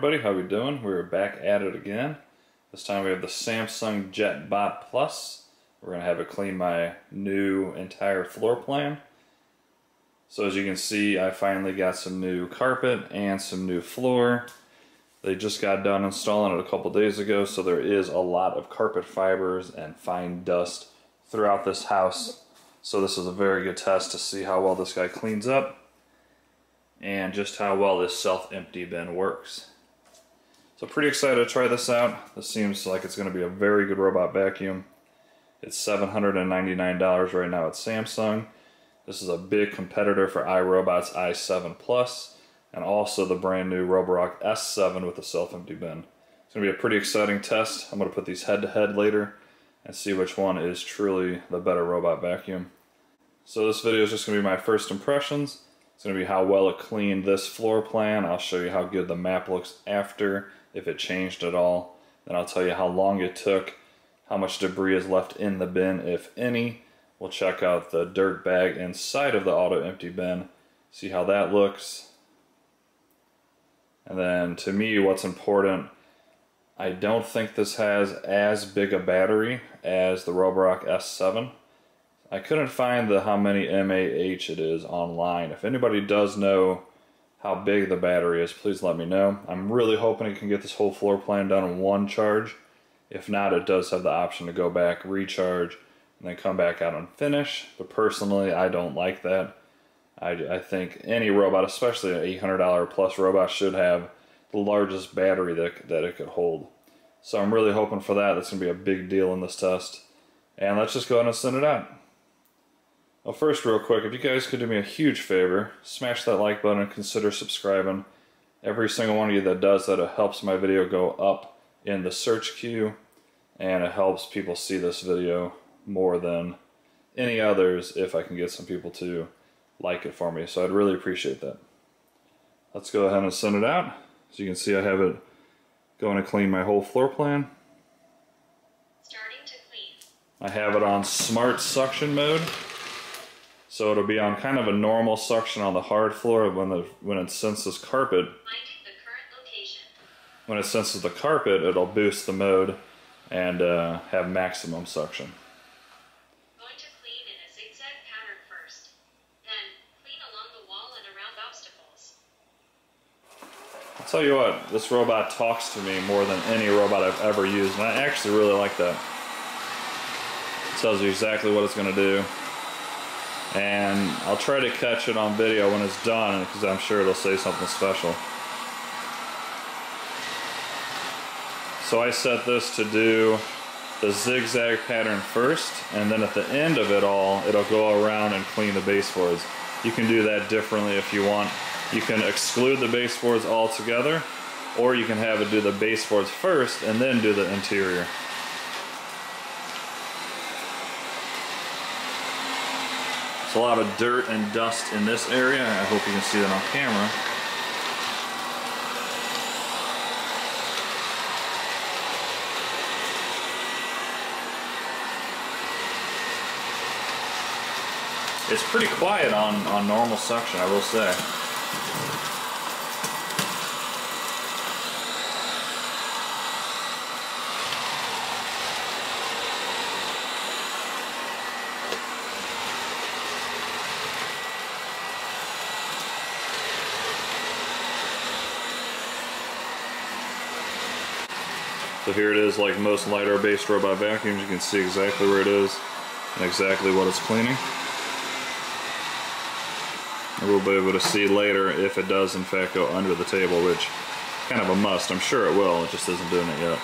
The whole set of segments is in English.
everybody, how we doing? We're back at it again. This time we have the Samsung JetBot Plus. We're going to have it clean my new entire floor plan. So as you can see, I finally got some new carpet and some new floor. They just got done installing it a couple days ago, so there is a lot of carpet fibers and fine dust throughout this house. So this is a very good test to see how well this guy cleans up and just how well this self-empty bin works. So pretty excited to try this out. This seems like it's going to be a very good robot vacuum. It's $799 right now at Samsung. This is a big competitor for iRobot's i7 Plus and also the brand new Roborock S7 with the self-empty bin. It's going to be a pretty exciting test. I'm going to put these head to head later and see which one is truly the better robot vacuum. So this video is just going to be my first impressions. It's going to be how well it cleaned this floor plan. I'll show you how good the map looks after, if it changed at all. Then I'll tell you how long it took, how much debris is left in the bin, if any. We'll check out the dirt bag inside of the auto empty bin, see how that looks. And then to me, what's important, I don't think this has as big a battery as the Roborock S7. I couldn't find how many mAh it is online. If anybody does know how big the battery is, please let me know. I'm really hoping it can get this whole floor plan done in one charge. If not, it does have the option to go back, recharge, and then come back out and finish. But personally, I don't like that. I think any robot, especially an $800 plus robot, should have the largest battery that it could hold. So I'm really hoping for that. That's going to be a big deal in this test. And let's just go ahead and send it out. Well, first, real quick, if you guys could do me a huge favor, smash that like button and consider subscribing. Every single one of you that does that, it helps my video go up in the search queue, and it helps people see this video more than any others if I can get some people to like it for me. So I'd really appreciate that. Let's go ahead and send it out. As you can see, I have it going to clean my whole floor plan. Starting to clean. I have it on smart suction mode. So it'll be on kind of a normal suction on the hard floor when it senses carpet. Finding the current location. When it senses the carpet, it'll boost the mode and have maximum suction. Going to clean in a zigzag pattern first. Then clean along the wall and around obstacles. I'll tell you what, this robot talks to me more than any robot I've ever used, and I actually really like that. It tells you exactly what it's going to do. And I'll try to catch it on video when it's done, because I'm sure it'll say something special. So I set this to do the zigzag pattern first, and then at the end of it all, it'll go around and clean the baseboards. You can do that differently if you want. You can exclude the baseboards altogether, or you can have it do the baseboards first and then do the interior. A lot of dirt and dust in this area. I hope you can see that on camera. It's pretty quiet on normal suction, I will say. So here it is, like most LiDAR-based robot vacuums, you can see exactly where it is and exactly what it's cleaning. And we'll be able to see later if it does in fact go under the table, which is kind of a must. I'm sure it will, it just isn't doing it yet.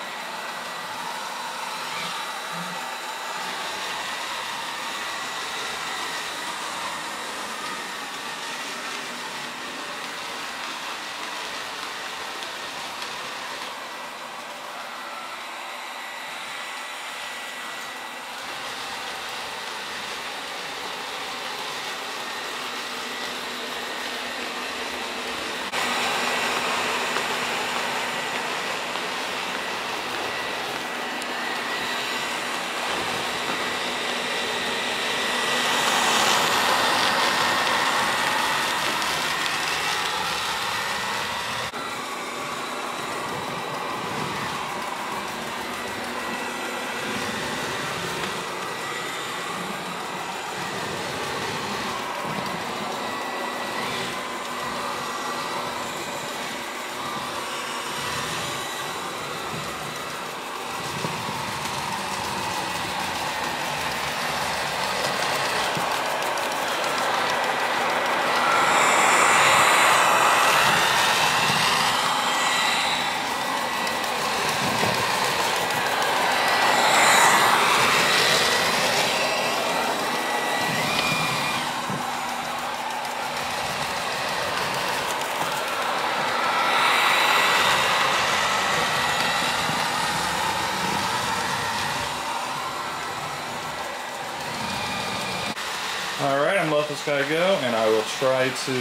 Alright, I'm gonna let this guy go, and I will try to,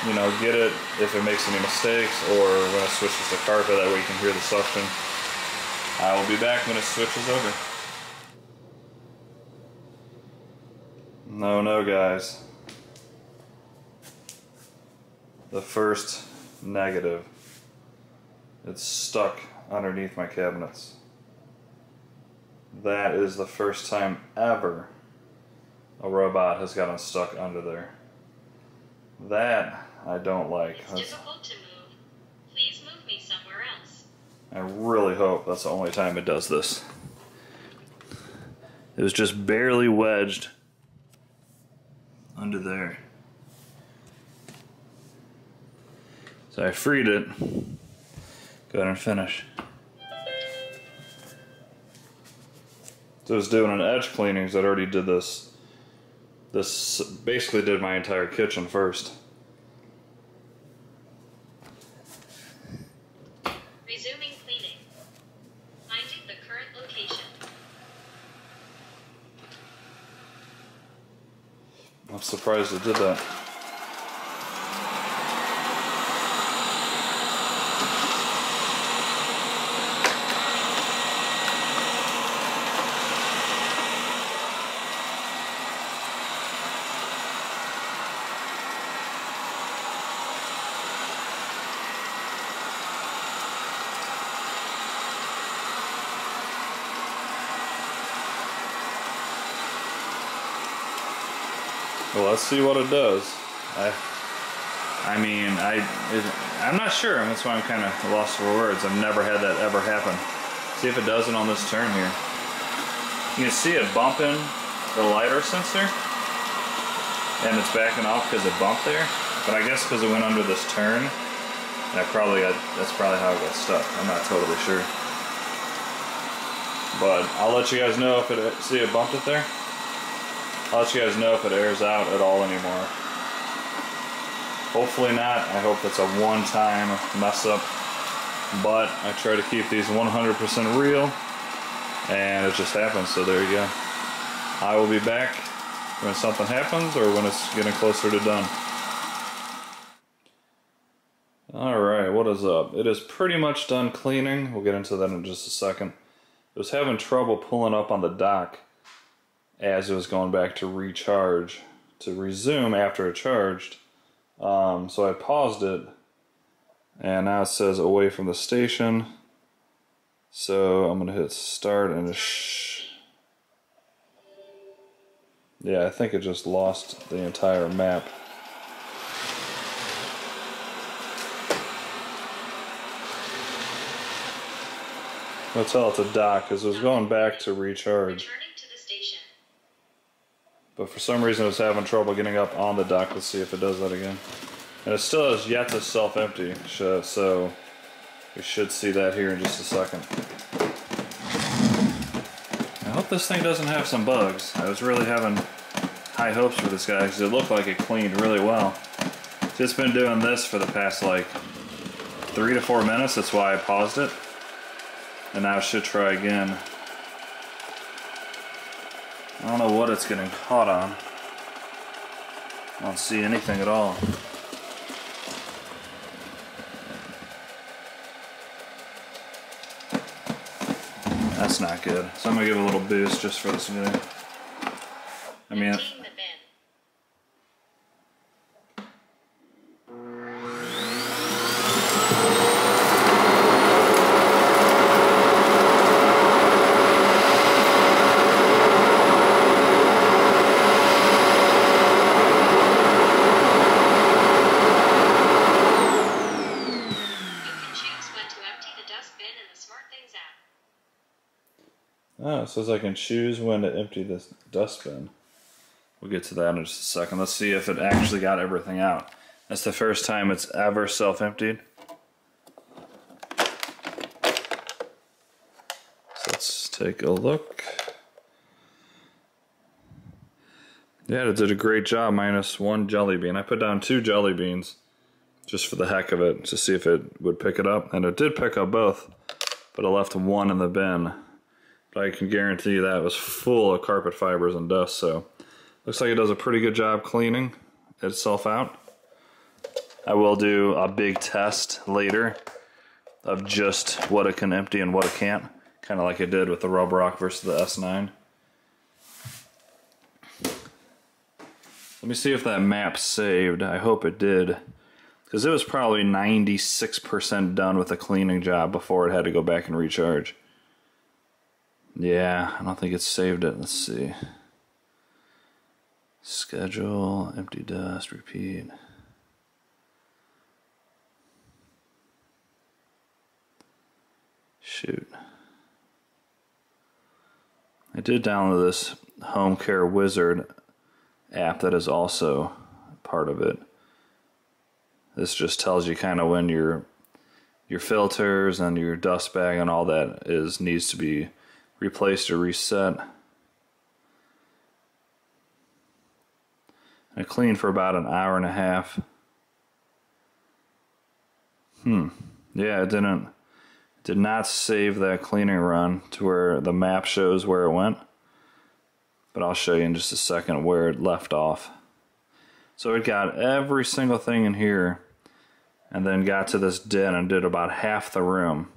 you know, get it if it makes any mistakes, or when it switches to carpet, that way you can hear the suction. I will be back when it switches over. No, guys. The first negative. It's stuck underneath my cabinets. That is the first time ever a robot has gotten stuck under there. That I don't like. It's difficult to move. Please move me somewhere else. I really hope that's the only time it does this. It was just barely wedged under there. So I freed it. Go ahead and finish. So I was doing an edge cleaning because I'd already did this. This basically did my entire kitchen first. Resuming cleaning. Finding the current location. I'm surprised it did that. Well, let's see what it does. I'm not sure. That's why I'm kind of lost for words. I've never had that ever happen. See if it does it on this turn here. You can see it bumping the lidar sensor, and it's backing off because it bumped there. But I guess because it went under this turn, that's probably how it got stuck. I'm not totally sure. But I'll let you guys know if it, see it bumped it there? I'll let you guys know if it airs out at all anymore. Hopefully not. I hope it's a one-time mess up. But I try to keep these 100% real, and it just happens, so there you go. I will be back when something happens or when it's getting closer to done. Alright, what is up? It is pretty much done cleaning. We'll get into that in just a second. I was having trouble pulling up on the dock as it was going back to recharge, to resume after it charged. So I paused it, and now it says away from the station. So I'm gonna hit start and yeah, I think it just lost the entire map. I'll tell it to dock because it was going back to recharge. Returning to the station. But for some reason it was having trouble getting up on the dock. Let's see if it does that again. And it still has yet to self-empty, so we should see that here in just a second. I hope this thing doesn't have some bugs. I was really having high hopes for this guy because it looked like it cleaned really well. It's been doing this for the past like 3 to 4 minutes. That's why I paused it. And now it should try again. I don't know what it's getting caught on. I don't see anything at all. That's not good. So I'm gonna give it a little boost just for this video. I mean, Emptying the bin. Oh, it says I can choose when to empty this dustbin. We'll get to that in just a second. Let's see if it actually got everything out. That's the first time it's ever self-emptied. So let's take a look. Yeah, it did a great job, minus 1 jelly bean. I put down 2 jelly beans just for the heck of it to see if it would pick it up. And it did pick up both, but it left 1 in the bin. But I can guarantee you that it was full of carpet fibers and dust, so looks like it does a pretty good job cleaning itself out. I will do a big test later of just what it can empty and what it can't, kind of like I did with the Rubrock versus the S9. Let me see if that map saved. I hope it did, because it was probably 96% done with the cleaning job before it had to go back and recharge. Yeah, I don't think it saved it. Let's see. Schedule, empty dust, repeat. Shoot. I did download this Home Care Wizard app that is also part of it. This just tells you kind of when your filters and your dust bag and all that needs to be replaced or reset. I cleaned for about an hour and a half. Yeah, it did not save that cleaning run to where the map shows where it went. But I'll show you in just a second where it left off. So it got every single thing in here and then got to this den and did about half the room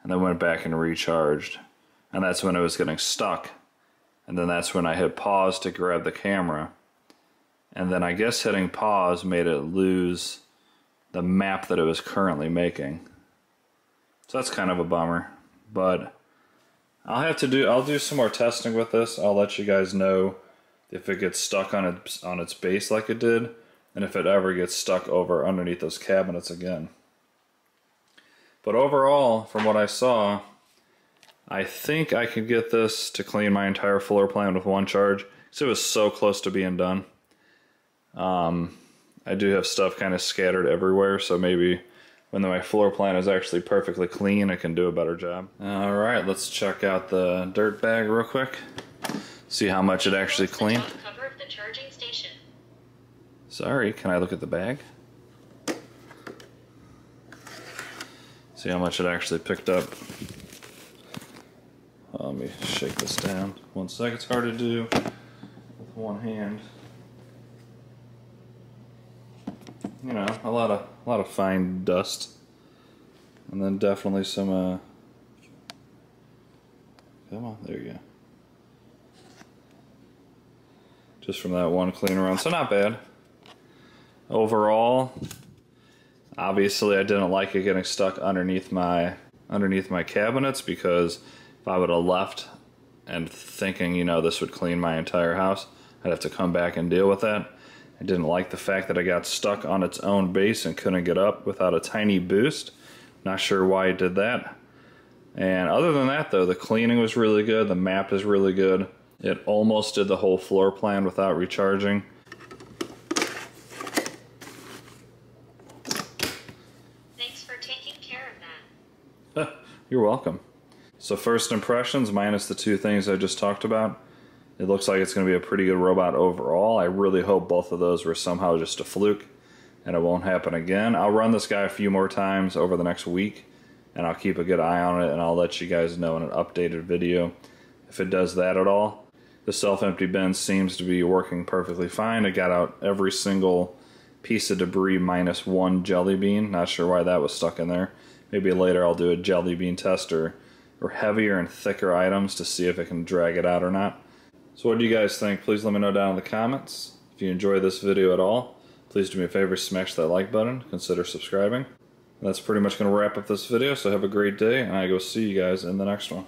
and then went back and recharged. And that's when it was getting stuck. And then that's when I hit pause to grab the camera. And then I guess hitting pause made it lose the map that it was currently making. So that's kind of a bummer. But I'll do some more testing with this. I'll let you guys know if it gets stuck on its base like it did, and if it ever gets stuck over underneath those cabinets again. But overall, from what I saw, I think I could get this to clean my entire floor plan with one charge. So it was so close to being done. I do have stuff kind of scattered everywhere, so maybe when my floor plan is actually perfectly clean, I can do a better job. Alright, let's check out the dirt bag real quick. See how much it actually cleaned. Cover of the charging station. Sorry, can I look at the bag? See how much it actually picked up. Let me shake this down. 1 sec, it's hard to do with one hand. You know, a lot of fine dust, and then definitely some. Come on, there you go. Just from that one clean run, so not bad. Overall, obviously, I didn't like it getting stuck underneath my cabinets, because if I would have left and thinking, you know, this would clean my entire house, I'd have to come back and deal with that. I didn't like the fact that I got stuck on its own base and couldn't get up without a tiny boost. Not sure why it did that. And other than that though, the cleaning was really good, the map is really good. It almost did the whole floor plan without recharging. Thanks for taking care of that. You're welcome. So first impressions, minus the two things I just talked about, it looks like it's going to be a pretty good robot overall. I really hope both of those were somehow just a fluke and it won't happen again. I'll run this guy a few more times over the next week, and I'll keep a good eye on it, and I'll let you guys know in an updated video if it does that at all. The self-empty bin seems to be working perfectly fine. It got out every single piece of debris minus one jelly bean. Not sure why that was stuck in there. Maybe later I'll do a jelly bean test or heavier and thicker items to see if it can drag it out or not. So what do you guys think? Please let me know down in the comments. If you enjoyed this video at all, please do me a favor, smash that like button, consider subscribing. And that's pretty much going to wrap up this video, so have a great day, and I will see you guys in the next one.